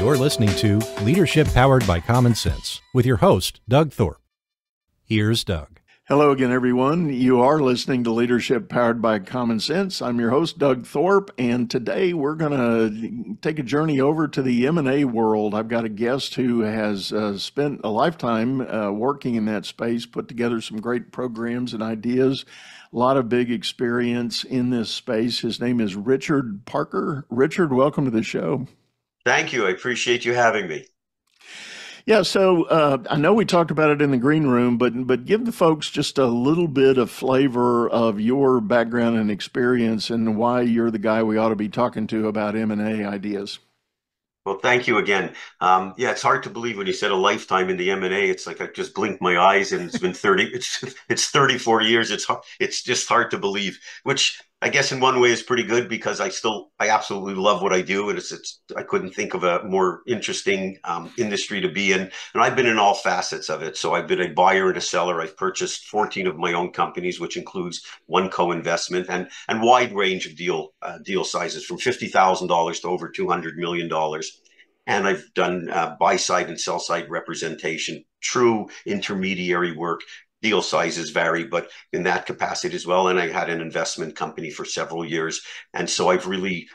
You're listening to Leadership Powered by Common Sense with your host, Doug Thorpe. Here's Doug. Hello again, everyone. You are listening to Leadership Powered by Common Sense. I'm your host, Doug Thorpe, and today we're going to take a journey over to the M&A world. I've got a guest who has spent a lifetime working in that space, put together some great programs and ideas, a lot of big experience in this space. His name is Richard Parker. Richard, welcome to the show. Thank you. I appreciate you having me. Yeah, so I know we talked about it in the green room, but give the folks just a little bit of flavor of your background and experience and why you're the guy we ought to be talking to about M&A ideas. Well, thank you again. Yeah, it's hard to believe when you said a lifetime in the M&A. It's like I just blinked my eyes and it's been 30. It's 34 years. It's just hard to believe, which I guess in one way is pretty good because I absolutely love what I do, and I couldn't think of a more interesting industry to be in. And I've been in all facets of it. So I've been a buyer and a seller. I've purchased 14 of my own companies, which includes one co-investment and wide range of deal sizes from $50,000 to over $200 million. And I've done buy side and sell side representation, true intermediary work. Deal sizes vary, but in that capacity as well. And I had an investment company for several years. And so I've really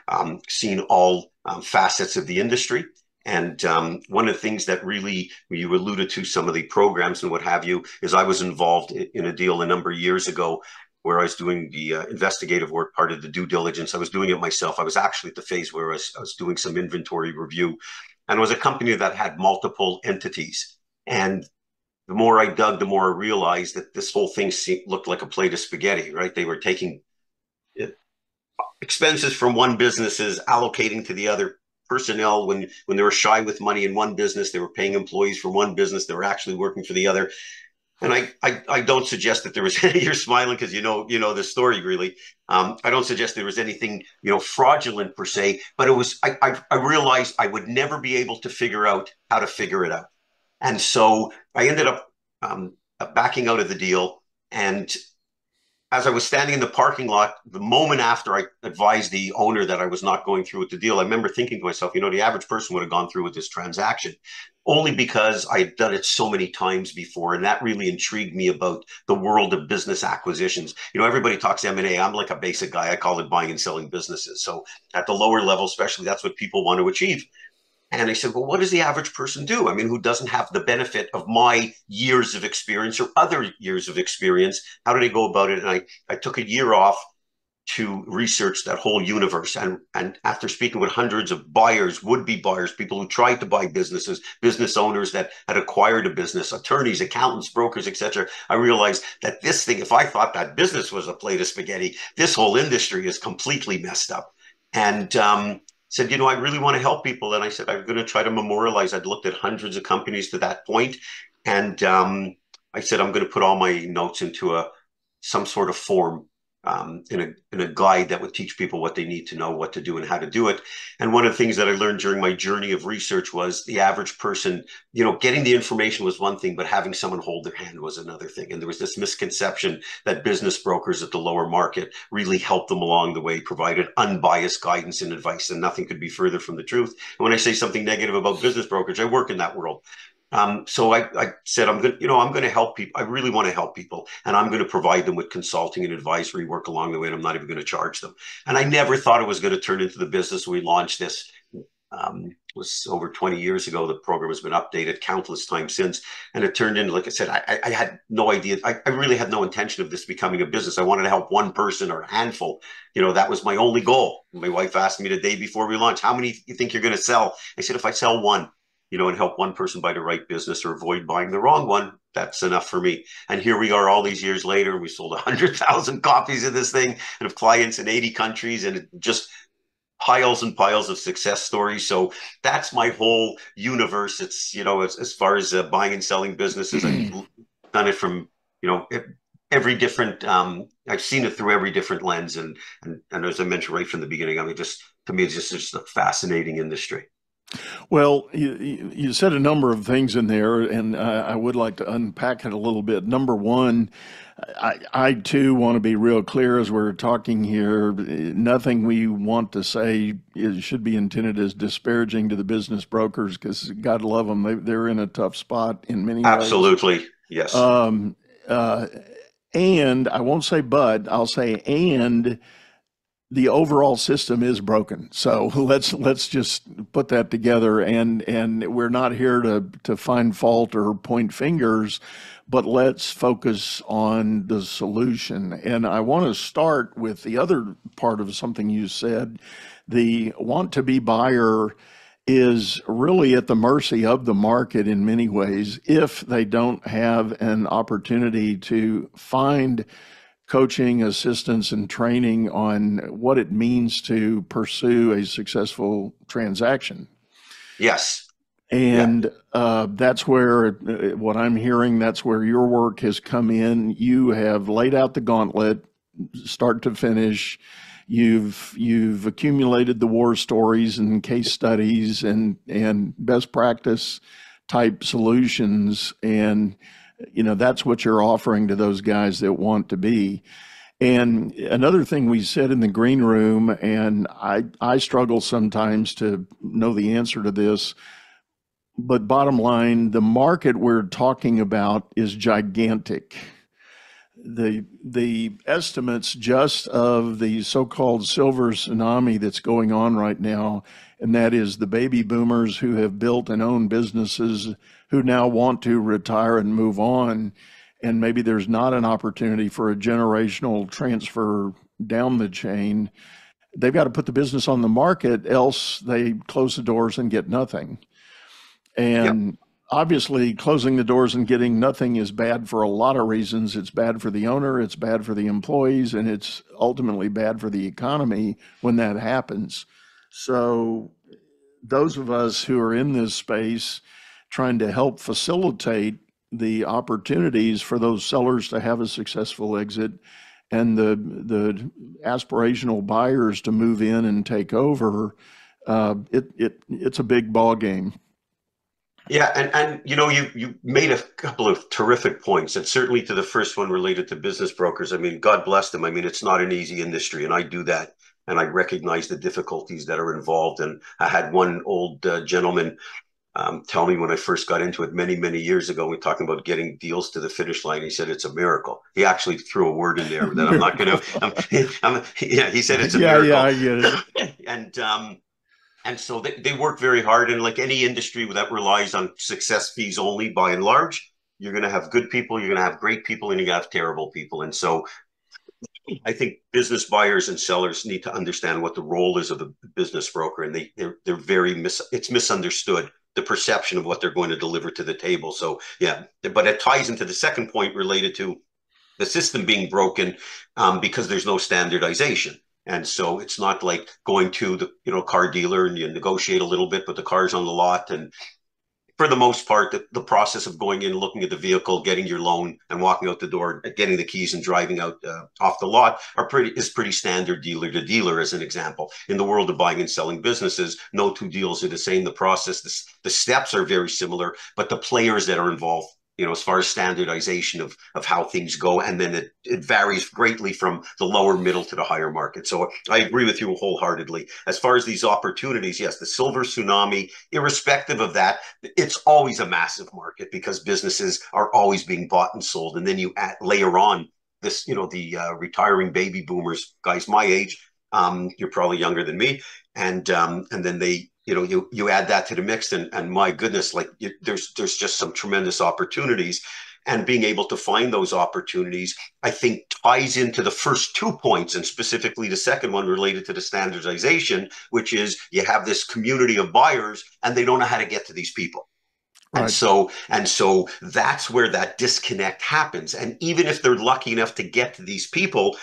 seen all facets of the industry. And one of the things that really, you alluded to some of the programs and what have you, is I was involved in a deal a number of years ago where I was doing the investigative work, part of the due diligence. I was doing it myself. I was actually at the phase where I was doing some inventory review. And it was a company that had multiple entities. And the more I dug, the more I realized that this whole thing looked like a plate of spaghetti, right? They were taking expenses from one businesses, allocating to the other. Personnel, when they were shy with money in one business, they were paying employees from one business, they were actually working for the other. And I don't suggest that there was any, you're smiling because you know the story really. I don't suggest there was anything, fraudulent per se, but it was, I realized I would never be able to figure out how to figure it out. And so I ended up backing out of the deal. And as I was standing in the parking lot, the moment after I advised the owner that I was not going through with the deal, I remember thinking to myself, the average person would have gone through with this transaction only because I had done it so many times before. And that really intrigued me about the world of business acquisitions. Everybody talks M&A. I'm like a basic guy. I call it buying and selling businesses. So at the lower level, especially, that's what people want to achieve. And I said, well, what does the average person do? I mean, who doesn't have the benefit of my years of experience or other years of experience? How do they go about it? And I took a year off to research that whole universe. And after speaking with hundreds of buyers, would-be buyers, people who tried to buy businesses, business owners that had acquired a business, attorneys, accountants, brokers, etc., I realized that this thing, if I thought that business was a plate of spaghetti, this whole industry is completely messed up. And said, I really want to help people. And I said, I'm going to try to memorialize. I'd looked at hundreds of companies to that point. And I said, I'm going to put all my notes into some sort of form in a guide that would teach people what they need to know, what to do and how to do it. And one of the things that I learned during my journey of research was the average person, getting the information was one thing, but having someone hold their hand was another thing. And there was this misconception that business brokers at the lower market really helped them along the way, provided unbiased guidance and advice, and nothing could be further from the truth. And when I say something negative about business brokerage, I work in that world. So I said, I'm going to help people. I really want to help people, and I'm going to provide them with consulting and advisory work along the way. And I'm not even going to charge them. And I never thought it was going to turn into the business. We launched this. It was over 20 years ago. The program has been updated countless times since. And it turned into, like I said, I had no idea. I really had no intention of this becoming a business. I wanted to help one person or a handful. That was my only goal. My wife asked me the day before we launched, how many do you think you're going to sell? I said, if I sell one, and help one person buy the right business or avoid buying the wrong one, that's enough for me. And here we are all these years later. We sold 100,000 copies of this thing and have clients in 80 countries, and it just piles and piles of success stories. So that's my whole universe. It's, as far as buying and selling businesses, I've done it from, every different, I've seen it through every different lens. And as I mentioned right from the beginning, to me, it's just a fascinating industry. Well, you said a number of things in there, and I would like to unpack it a little bit. Number one, I too want to be real clear as we're talking here. Nothing we want to say should be intended as disparaging to the business brokers, because God love them. They're in a tough spot in many ways. Absolutely. Yes. Um, uh, and I won't say but, I'll say and the overall system is broken. So let's just put that together. And we're not here to find fault or point fingers, but let's focus on the solution. And I want to start with the other part of something you said. The want to be buyer is really at the mercy of the market in many ways if they don't have an opportunity to find coaching, assistance, and training on what it means to pursue a successful transaction. Yes. Yeah. And that's where what I'm hearing, that's where your work has come in. You have laid out the gauntlet, start to finish. You've accumulated the war stories and case studies and best practice type solutions, and that's what you're offering to those guys that want to be. And another thing we said in the green room, and I struggle sometimes to know the answer to this, but bottom line, the market we're talking about is gigantic. The estimates just of the so-called silver tsunami that's going on right now, and that is the baby boomers who have built and owned businesses who now want to retire and move on, and maybe there's not an opportunity for a generational transfer down the chain. They've got to put the business on the market, else they close the doors and get nothing. Yep. And obviously, closing the doors and getting nothing is bad for a lot of reasons. It's bad for the owner, it's bad for the employees, and it's ultimately bad for the economy when that happens. So, those of us who are in this space trying to help facilitate the opportunities for those sellers to have a successful exit and the aspirational buyers to move in and take over, it's a big ball game. Yeah, and you made a couple of terrific points, and certainly to the first one related to business brokers. I mean, God bless them. I mean, it's not an easy industry, and I do that, and I recognize the difficulties that are involved. And I had one old gentleman tell me when I first got into it many years ago. We were talking about getting deals to the finish line. He said it's a miracle. He actually threw a word in there that I'm not going Miracle. to. Yeah, he said it's a Yeah, miracle, I get it. and so they work very hard. And like any industry that relies on success fees only, by and large, you're going to have good people, you're going to have great people, and you're going to have terrible people. And so I think business buyers and sellers need to understand what the role is of the business broker, and they're very it's misunderstood, the perception of what they're going to deliver to the table. So yeah, but it ties into the second point related to the system being broken, because there's no standardization. And so it's not like going to the car dealer and you negotiate a little bit, but the car's on the lot. And for the most part, the process of going in, looking at the vehicle, getting your loan, and walking out the door, getting the keys, and driving out off the lot is pretty standard dealer to dealer, as an example. In the world of buying and selling businesses, no two deals are the same. The process, the steps are very similar, but the players that are involved, as far as standardization of how things go, and then it varies greatly from the lower middle to the higher market. So I agree with you wholeheartedly. As far as these opportunities, yes, the silver tsunami, irrespective of that, it's always a massive market because businesses are always being bought and sold. And then you layer on this, the retiring baby boomers, guys my age, you're probably younger than me, and then you add that to the mix, and my goodness, like there's just some tremendous opportunities, and being able to find those opportunities, I think, ties into the first 2 points, and specifically the second one related to the standardization, which is you have this community of buyers and they don't know how to get to these people. And Right. so that's where that disconnect happens. And even if they're lucky enough to get to these people,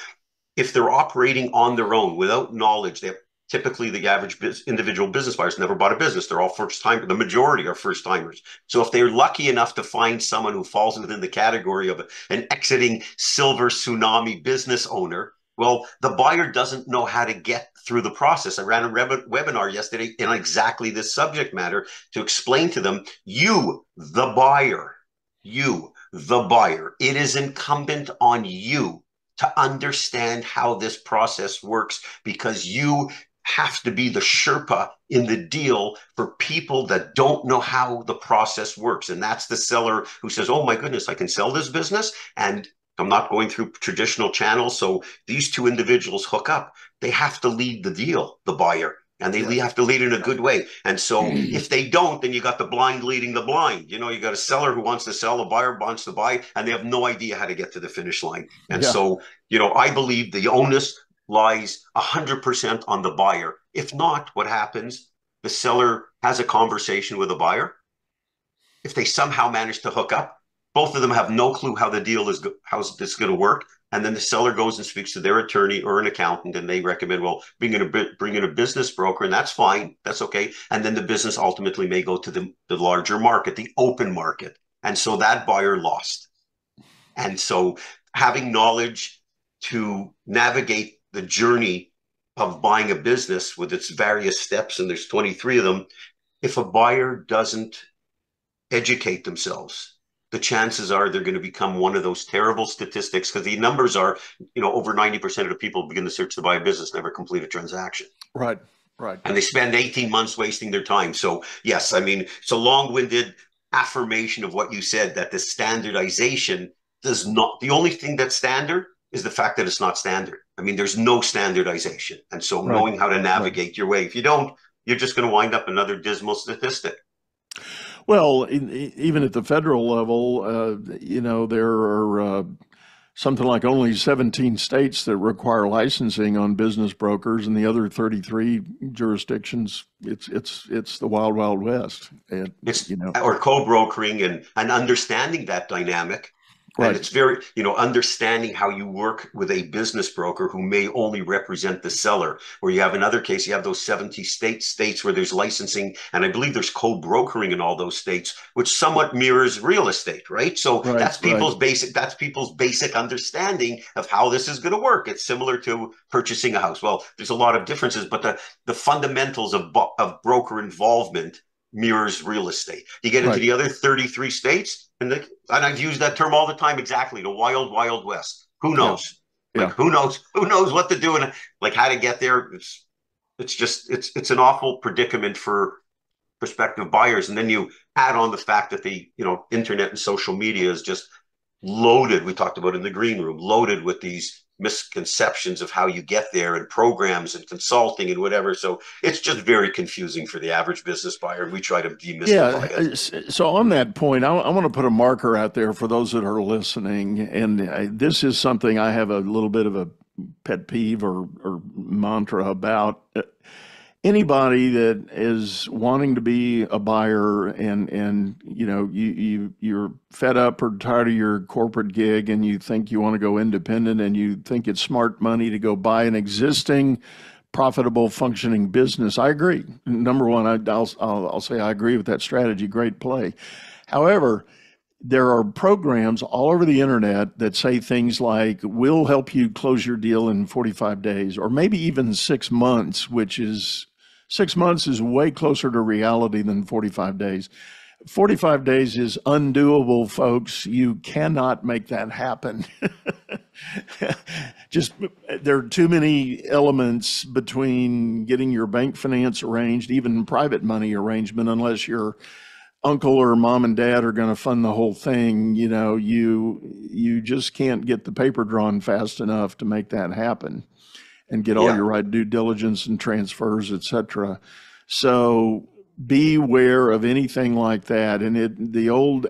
if they're operating on their own without knowledge, they typically the average individual business buyers never bought a business. They're all first time. The majority are first timers. So if they're lucky enough to find someone who falls within the category of an exiting silver tsunami business owner, Well, the buyer doesn't know how to get through the process. I ran a webinar yesterday in exactly this subject matter to explain to them, you, the buyer, it is incumbent on you to understand how this process works, because you have to be the Sherpa in the deal for people that don't know how the process works. And that's the seller who says, oh my goodness, I can sell this business and I'm not going through traditional channels. So these two individuals hook up. They have to lead the deal, the buyer, and they have to lead in a good way. And so if they don't, then you got the blind leading the blind. You know, you got a seller who wants to sell, a buyer wants to buy, and they have no idea how to get to the finish line. And so, you know, I believe the onus lies 100% on the buyer. If not, what happens? The seller has a conversation with the buyer. If they somehow manage to hook up, both of them have no clue how the deal is, how's this going to work. And then the seller goes and speaks to their attorney or an accountant, and they recommend, well, bring in a business broker, and that's fine. That's okay. And then the business ultimately may go to the larger market, the open market. And so that buyer lost. And so having knowledge to navigate the journey of buying a business with its various steps, and there's 23 of them, if a buyer doesn't educate themselves, the chances are they're going to become one of those terrible statistics, because the numbers are, you know, over 90% of the people begin the search to buy a business never complete a transaction. Right. And they spend 18 months wasting their time. So yes, I mean, it's a long-winded affirmation of what you said, that the standardization does not, the only thing that's standard is the fact that it's not standard. I mean, there's no standardization. And so knowing how to navigate your way, if you don't, you're just going to wind up another dismal statistic. Well, even at the federal level, you know, there are something like only 17 states that require licensing on business brokers, and the other 33 jurisdictions, it's the wild, wild west. And, it's, you know, or co-brokering and understanding that dynamic. And it's very, you know, understanding how you work with a business broker who may only represent the seller, or you have another case, you have those 70 states where there's licensing, and I believe there's co-brokering in all those states, which somewhat mirrors real estate, right? So that's people's basic understanding of how this is going to work. It's similar to purchasing a house. Well, there's a lot of differences, but the fundamentals of broker involvement mirrors real estate. You get into the other 33 states, and I've used that term all the time, exactly, the wild, wild west. Who knows? Like, who knows what to do and like how to get there? It's an awful predicament for prospective buyers. And then you add on the fact that the, you know, internet and social media is just loaded. We talked about in the green room, loaded with these misconceptions of how you get there, and programs and consulting and whatever. So it's just very confusing for the average business buyer, and we try to demystify it. So on that point, I want to put a marker out there for those that are listening. And this is something I have a little bit of a pet peeve or mantra about. Anybody that is wanting to be a buyer, and you know, you're fed up or tired of your corporate gig, and you think you want to go independent, and you think it's smart money to go buy an existing profitable functioning business. I agree. Number one, I'll say I agree with that strategy. Great play. However, there are programs all over the internet that say things like, we'll help you close your deal in 45 days, or maybe even 6 months, which is 6 months is way closer to reality than 45 days. 45 days is undoable, folks. You cannot make that happen. Just, there are too many elements between getting your bank finance arranged, even private money arrangement, unless your uncle or mom and dad are going to fund the whole thing. You know, you just can't get the paper drawn fast enough to make that happen and get all your right due diligence and transfers, et cetera. So beware of anything like that. And the old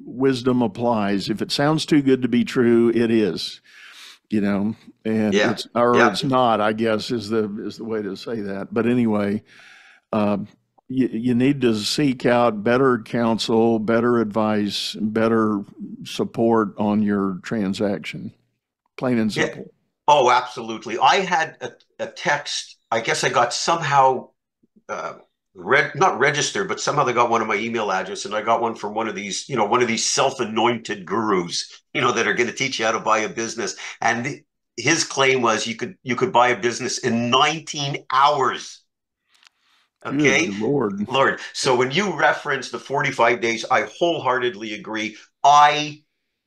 wisdom applies. If it sounds too good to be true, it is, you know, and it's not, I guess, is the way to say that. But anyway, you need to seek out better counsel, better advice, better support on your transaction. Plain and simple. Yeah. Oh, absolutely. I had a text, I guess I got somehow not registered, but somehow they got one of my email address, and I got one from one of these, you know, one of these self-anointed gurus, you know, that are going to teach you how to buy a business. And his claim was you could buy a business in 19 hours. Good Okay, Lord. Lord. So when you reference the 45 days, I wholeheartedly agree. I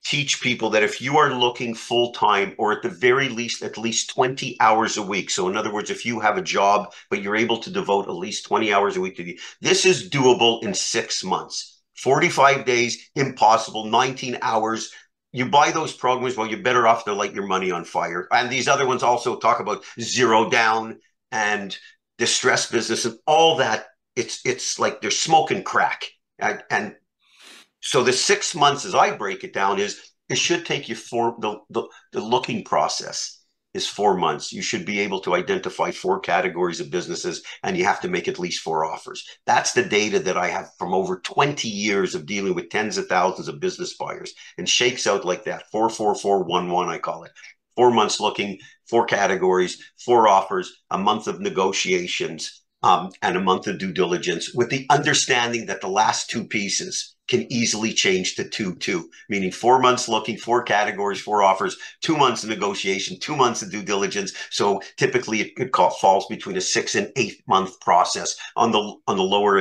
teach people that if you are looking full time, or at the very least, at least 20 hours a week. So in other words, if you have a job, but you're able to devote at least 20 hours a week this is doable in 6 months. 45 days, impossible. 19 hours. You buy those programs, well, you're better off to light your money on fire. And these other ones also talk about zero down and distress business and all that. It's like they're smoking crack. And so the 6 months, as I break it down, is it should take you the looking process is 4 months. You should be able to identify 4 categories of businesses, and you have to make at least 4 offers. That's the data that I have from over 20 years of dealing with tens of thousands of business buyers, and shakes out like that. 4 4 4 1 1, I call it. 4 months looking, 4 categories, 4 offers, a month of negotiations, and a month of due diligence, with the understanding that the last two pieces can easily change to 2 2, meaning 4 months looking, 4 categories, 4 offers, 2 months of negotiation, 2 months of due diligence. So typically it falls between a 6 and 8 month process on the lower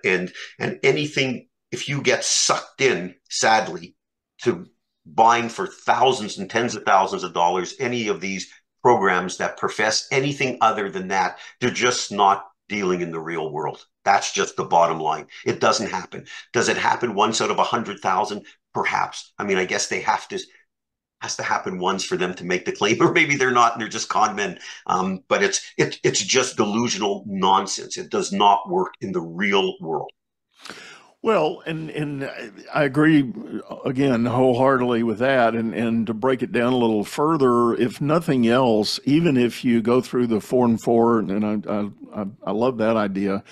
end. And anything, if you get sucked in, sadly, to buying for thousands and tens of thousands of dollars, any of these programs that profess anything other than that, they're just not dealing in the real world. That's just the bottom line. It doesn't happen. Does it happen once out of 100,000? Perhaps. I mean, I guess has to happen once for them to make the claim, or maybe they're not and they're just con men. But it's just delusional nonsense. It does not work in the real world. Well, and I agree again wholeheartedly with that. And to break it down a little further, if nothing else, even if you go through the 4 and 4, and I love that idea.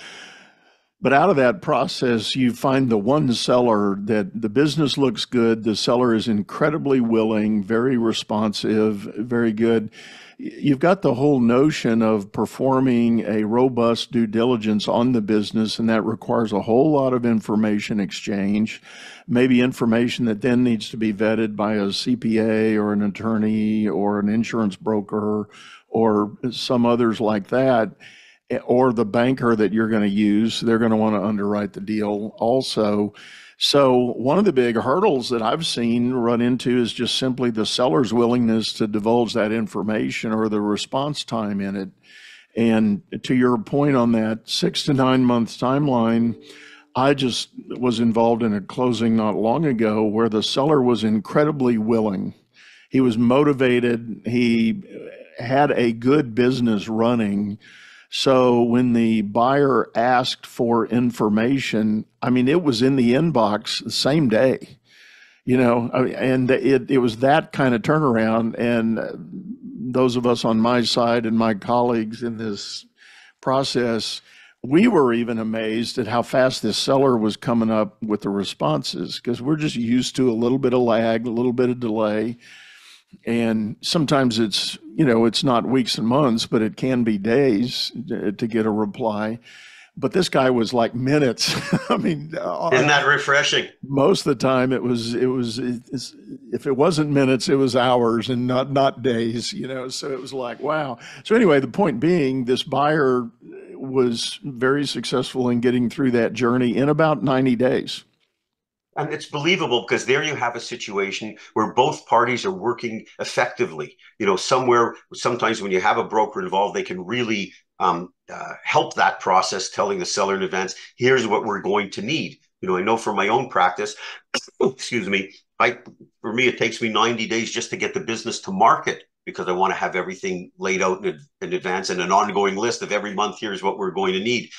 But out of that process, you find the one seller that the business looks good. The seller is incredibly willing, very responsive, very good. You've got the whole notion of performing a robust due diligence on the business, and that requires a whole lot of information exchange, maybe information that then needs to be vetted by a CPA or an attorney or an insurance broker or some others like that, or the banker that you're going to use. They're going to want to underwrite the deal also. So one of the big hurdles that I've seen run into is just simply the seller's willingness to divulge that information or the response time in it. And to your point on that 6 to 9 month timeline, I just was involved in a closing not long ago where the seller was incredibly willing. He was motivated. He had a good business running. So when the buyer asked for information, I mean, it was in the inbox the same day, and it was that kind of turnaround. And those of us on my side and my colleagues in this process, we were even amazed at how fast this seller was coming up with the responses, because we're just used to a little bit of lag, a little bit of delay. And sometimes it's not weeks and months, but it can be days to get a reply. But this guy was like minutes. I mean, isn't that refreshing? Most of the time if it wasn't minutes, it was hours and not days, so it was like, wow. So anyway, the point being, this buyer was very successful in getting through that journey in about 90 days. And it's believable because there you have a situation where both parties are working effectively. Sometimes when you have a broker involved, they can really help that process, telling the seller in advance, here's what we're going to need. I know from my own practice, excuse me, for me, it takes me 90 days just to get the business to market, because I want to have everything laid out in advance and an ongoing list of every month, here's what we're going to need.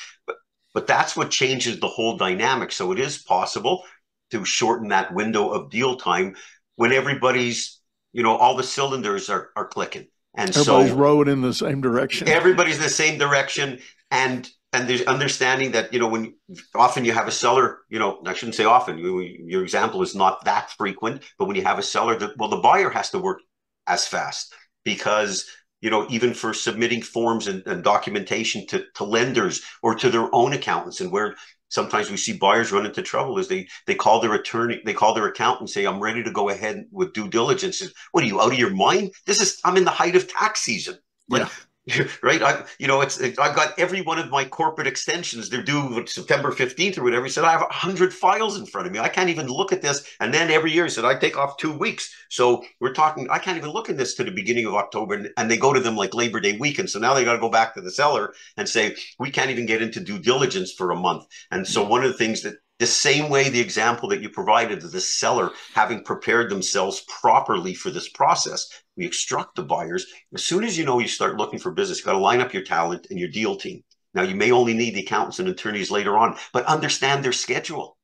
But that's what changes the whole dynamic. So it is possible to shorten that window of deal time when everybody's, all the cylinders are clicking. And everybody's rowing in the same direction. Everybody's in the same direction. And there's understanding that, when often you have a seller, I shouldn't say often, your example is not that frequent, but when you have a seller the buyer has to work as fast, because even for submitting forms and documentation to lenders or to their own accountants, and where sometimes we see buyers run into trouble is they call their attorney, they call their accountant and say, I'm ready to go ahead with due diligence. What are you, out of your mind? I'm in the height of tax season. Yeah. Like, right. I've got every one of my corporate extensions. They're due September 15th or whatever. He said, I have 100 files in front of me. I can't even look at this. And then every year he said, I take off 2 weeks. So we're talking, I can't even look at this to the beginning of October. And they go to them like Labor Day weekend. So now they got to go back to the seller and say, we can't even get into due diligence for a month. And so one of the things that, the same way the example that you provided of the seller having prepared themselves properly for this process, we instruct the buyers. As soon as you start looking for business, you got to line up your talent and your deal team. Now, you may only need the accountants and attorneys later on, but understand their schedule.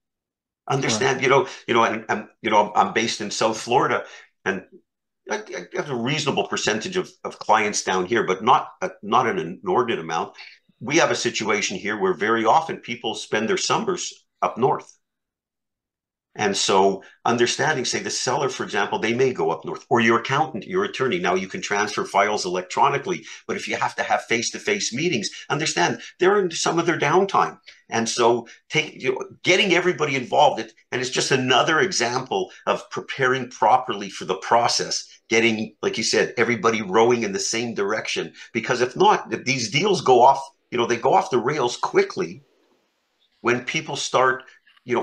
Understand, right. I'm based in South Florida, and I have a reasonable percentage of clients down here, but not an inordinate amount. We have a situation here where very often people spend their summers up north. And so understanding, say the seller, for example, they may go up north, or your accountant, your attorney. Now you can transfer files electronically, but if you have to have face-to-face meetings, understand they're in some of their downtime. And so getting everybody involved, and it's just another example of preparing properly for the process, getting, like you said, everybody rowing in the same direction. Because if not, these deals go off, they go off the rails quickly when people start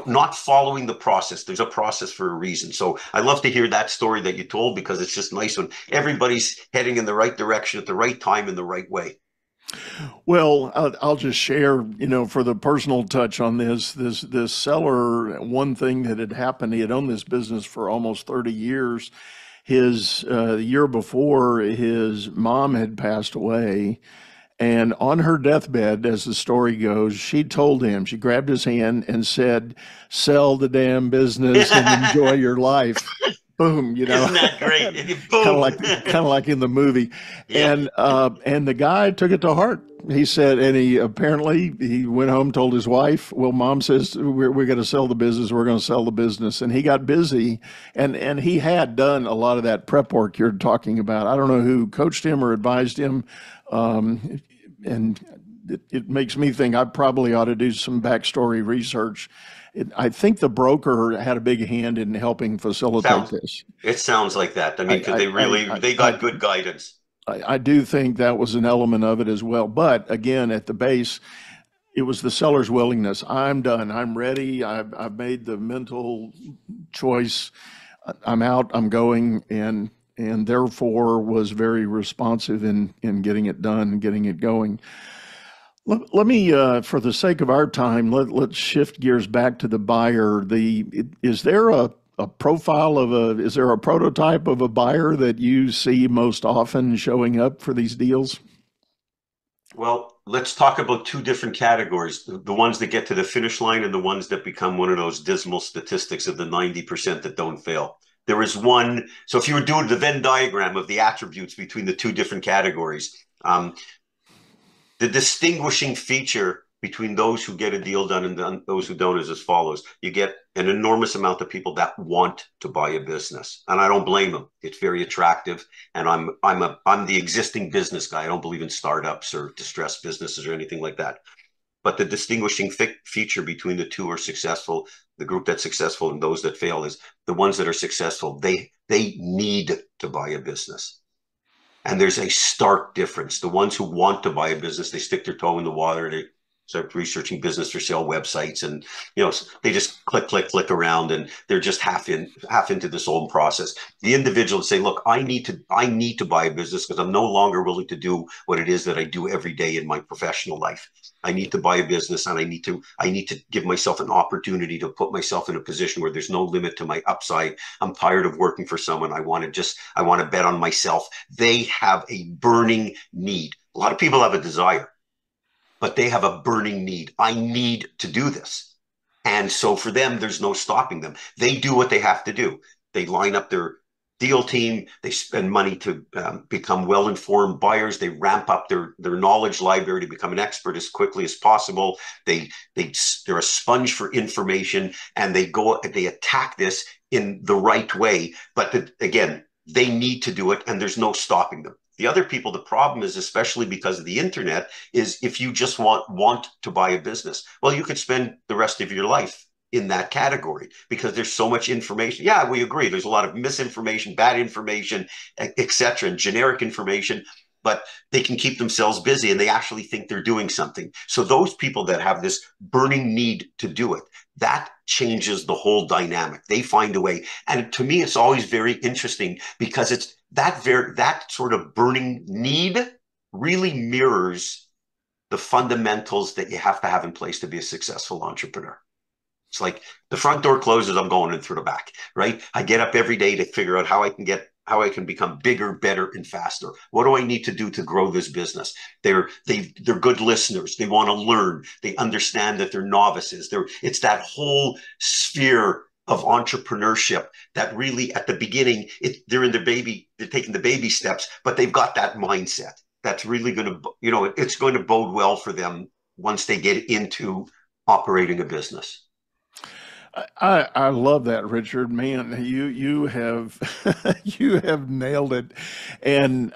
not following the process. There's a process for a reason. So I love to hear that story that you told, because it's just nice when everybody's heading in the right direction at the right time in the right way. Well, I'll just share, for the personal touch on this seller, one thing that had happened, he had owned this business for almost 30 years. The year before, his mom had passed away. And on her deathbed, as the story goes, she told him, she grabbed his hand and said, sell the damn business and enjoy your life. Boom, Isn't that great? Boom. kind of like in the movie. Yeah. And the guy took it to heart. He said, and he went home, told his wife, well, Mom says we're going to sell the business. We're going to sell the business. And he got busy, and he had done a lot of that prep work you're talking about. I don't know who coached him or advised him. And it makes me think I probably ought to do some backstory research. I think the broker had a big hand in helping facilitate this. It sounds like that. I mean, because they got good guidance. I do think that was an element of it as well. But again, at the base, it was the seller's willingness. I'm done. I'm ready. I've made the mental choice. I'm out. I'm going. And therefore was very responsive in getting it done and getting it going. Let me, for the sake of our time, let's shift gears back to the buyer. Is there a profile is there a prototype of a buyer that you see most often showing up for these deals? Well, let's talk about two different categories, the ones that get to the finish line and the ones that become one of those dismal statistics of the 90% that don't fail. There is one. So if you were doing the Venn diagram of the attributes between the two different categories, the distinguishing feature between those who get a deal done and those who don't is as follows. You get an enormous amount of people that want to buy a business. And I don't blame them. It's very attractive. And I'm the existing business guy. I don't believe in startups or distressed businesses or anything like that. But the distinguishing feature between the two are successful, the group that's successful and those that fail, is the ones that are successful, they need to buy a business. And there's a stark difference. The ones who want to buy a business, they stick their toe in the water, they start researching business for sale websites, and they just click around, and they're just half into this whole process. The individuals say, look, I need to buy a business because I'm no longer willing to do what it is that I do every day in my professional life. I need to buy a business, and I need to give myself an opportunity to put myself in a position where there's no limit to my upside. I'm tired of working for someone. I want to bet on myself. They have a burning need. A lot of people have a desire, but they have a burning need. I need to do this. And so for them, there's no stopping them. They do what they have to do. They line up their deal team. They spend money to become well-informed buyers. They ramp up their knowledge library to become an expert as quickly as possible. They're a sponge for information, and they attack this in the right way. But again, they need to do it, and there's no stopping them. The other people, the problem is, especially because of the internet, is if you just want to buy a business, well, you could spend the rest of your life in that category because there's so much information. Yeah, we agree. There's a lot of misinformation, bad information, etc., and generic information, but they can keep themselves busy and they actually think they're doing something. So those people that have this burning need to do it, that changes the whole dynamic. They find a way. And to me, it's always very interesting because it's that sort of burning need really mirrors the fundamentals that you have to have in place to be a successful entrepreneur. It's like the front door closes, I'm going in through the back, right? I get up every day to figure out how I can become bigger, better, and faster. What do I need to do to grow this business? They're good listeners. They want to learn. They understand that they're novices. It's that whole sphere of entrepreneurship that really at the beginning, they're taking the baby steps, but they've got that mindset that's really going to, it's going to bode well for them once they get into operating a business. I love that, Richard. Man, you have you have nailed it. And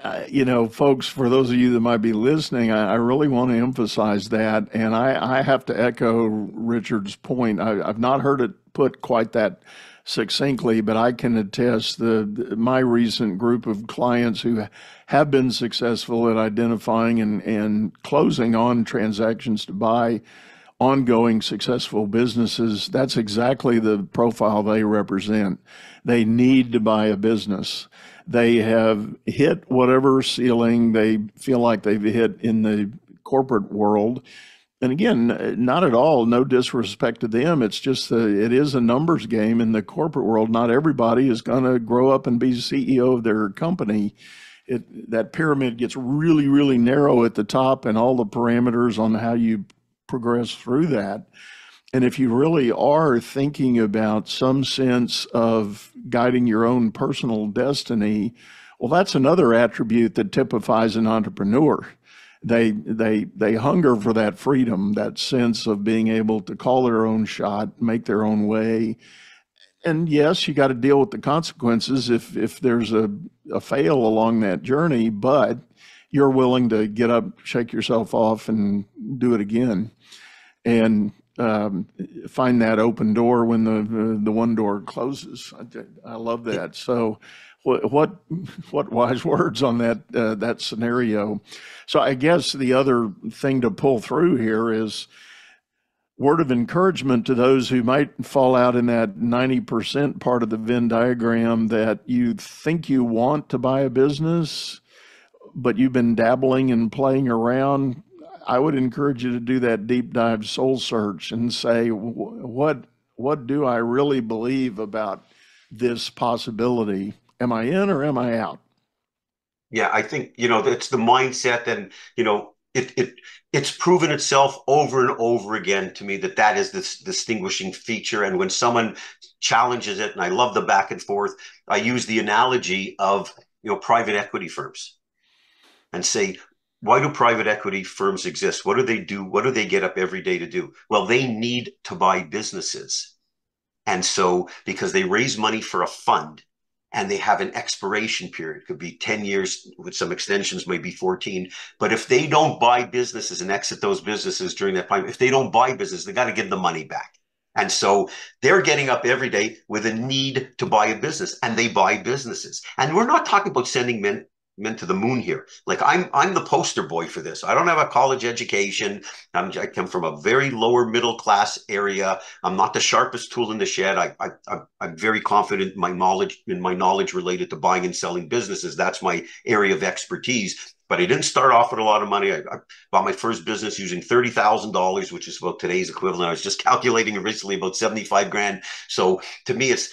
folks, for those of you that might be listening, I really want to emphasize that. And I have to echo Richard's point. I've not heard it put quite that succinctly, but I can attest my recent group of clients who have been successful at identifying and closing on transactions to buy ongoing successful businesses. That's exactly the profile they represent. They need to buy a business. They have hit whatever ceiling they feel like they've hit in the corporate world. And again, not at all, no disrespect to them. It's just it is a numbers game in the corporate world. Not everybody is going to grow up and be CEO of their company. That pyramid gets really, really narrow at the top, and all the parameters on how you progress through that. And if you really are thinking about some sense of guiding your own personal destiny, well, that's another attribute that typifies an entrepreneur. They hunger for that freedom, that sense of being able to call their own shot, make their own way. And yes, you got to deal with the consequences if there's a fail along that journey, but you're willing to get up, shake yourself off, and do it again, and find that open door when the one door closes. I love that. So, what wise words on that scenario. So I guess the other thing to pull through here is word of encouragement to those who might fall out in that 90% part of the Venn diagram, that you think you want to buy a business, but you've been dabbling and playing around. I would encourage you to do that deep dive soul search and say, what do I really believe about this possibility? Am I in or am I out? Yeah, I think, it's the mindset, and, it's proven itself over and over again to me that is this distinguishing feature. And when someone challenges it, and I love the back and forth, I use the analogy of, private equity firms and say, why do private equity firms exist? What do they do? What do they get up every day to do? Well, they need to buy businesses. And so, because they raise money for a fund and they have an expiration period, could be 10 years with some extensions, maybe 14. But if they don't buy businesses and exit those businesses during that time, if they don't buy business, they got to give the money back. And so they're getting up every day with a need to buy a business, and they buy businesses. And we're not talking about sending men to the moon here. Like I'm the poster boy for this. I don't have a college education. I come from a very lower middle class area. I'm not the sharpest tool in the shed. I'm very confident in my knowledge related to buying and selling businesses. That's my area of expertise. But I didn't start off with a lot of money. I bought my first business using $30,000, which is about today's equivalent. I was just calculating originally about 75 grand. So to me, it's,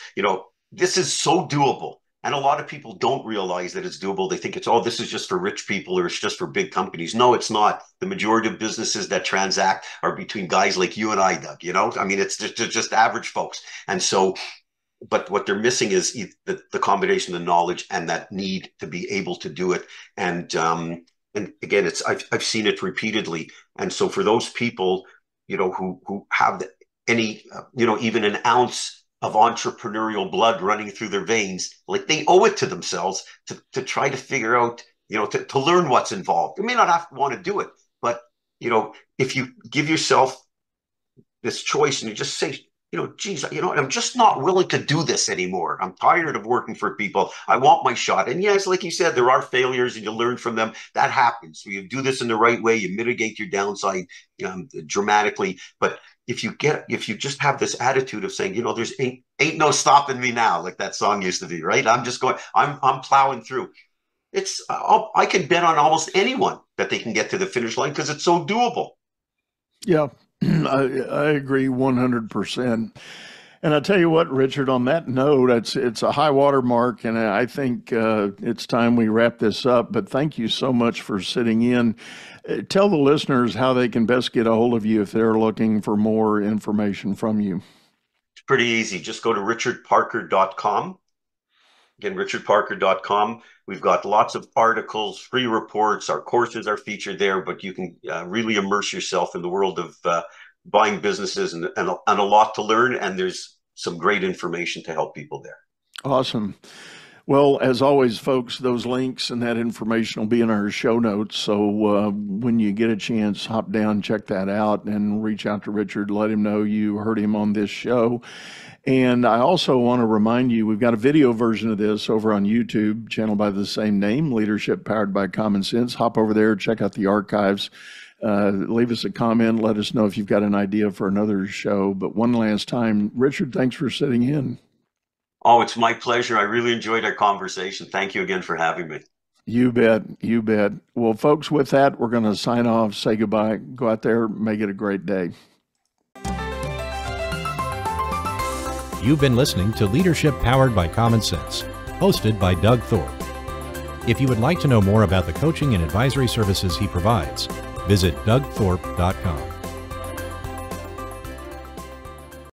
this is so doable. And a lot of people don't realize that it's doable. They think this is just for rich people, or it's just for big companies. No, it's not. The majority of businesses that transact are between guys like you and I, Doug. I mean, it's just average folks. And so, but what they're missing is the combination of the knowledge and that need to be able to do it. And again, I've seen it repeatedly. And so for those people, who have any, even an ounce of entrepreneurial blood running through their veins, like they owe it to themselves to try to figure out to learn what's involved. You may not have to want to do it, but, if you give yourself this choice and you just say, geez, I'm just not willing to do this anymore. I'm tired of working for people. I want my shot. And yes, like you said, there are failures and you learn from them. That happens. So you do this in the right way, you mitigate your downside dramatically. But if you just have this attitude of saying, there's ain't no stopping me now, like that song used to be, right? I'm plowing through. I can bet on almost anyone that they can get to the finish line because it's so doable. Yeah, I agree 100%. And I tell you what, Richard, on that note, it's a high water mark, and I think it's time we wrap this up. But thank you so much for sitting in. Tell the listeners how they can best get a hold of you if they're looking for more information from you. It's pretty easy. Just go to richardparker.com. Again, richardparker.com. We've got lots of articles, free reports. Our courses are featured there, but you can really immerse yourself in the world of buying businesses and a lot to learn. And there's some great information to help people there. Awesome. Well, as always, folks, those links and that information will be in our show notes. So when you get a chance, hop down, check that out, and reach out to Richard. Let him know you heard him on this show. And I also want to remind you, we've got a video version of this over on YouTube, channel by the same name, Leadership Powered by Common Sense. Hop over there, check out the archives. Leave us a comment. Let us know if you've got an idea for another show. But one last time, Richard, thanks for sitting in. Oh, it's my pleasure. I really enjoyed our conversation. Thank you again for having me. You bet. You bet. Well, folks, with that, we're going to sign off, say goodbye. Go out there, make it a great day. You've been listening to Leadership Powered by Common Sense, hosted by Doug Thorpe. If you would like to know more about the coaching and advisory services he provides, visit dougthorpe.com.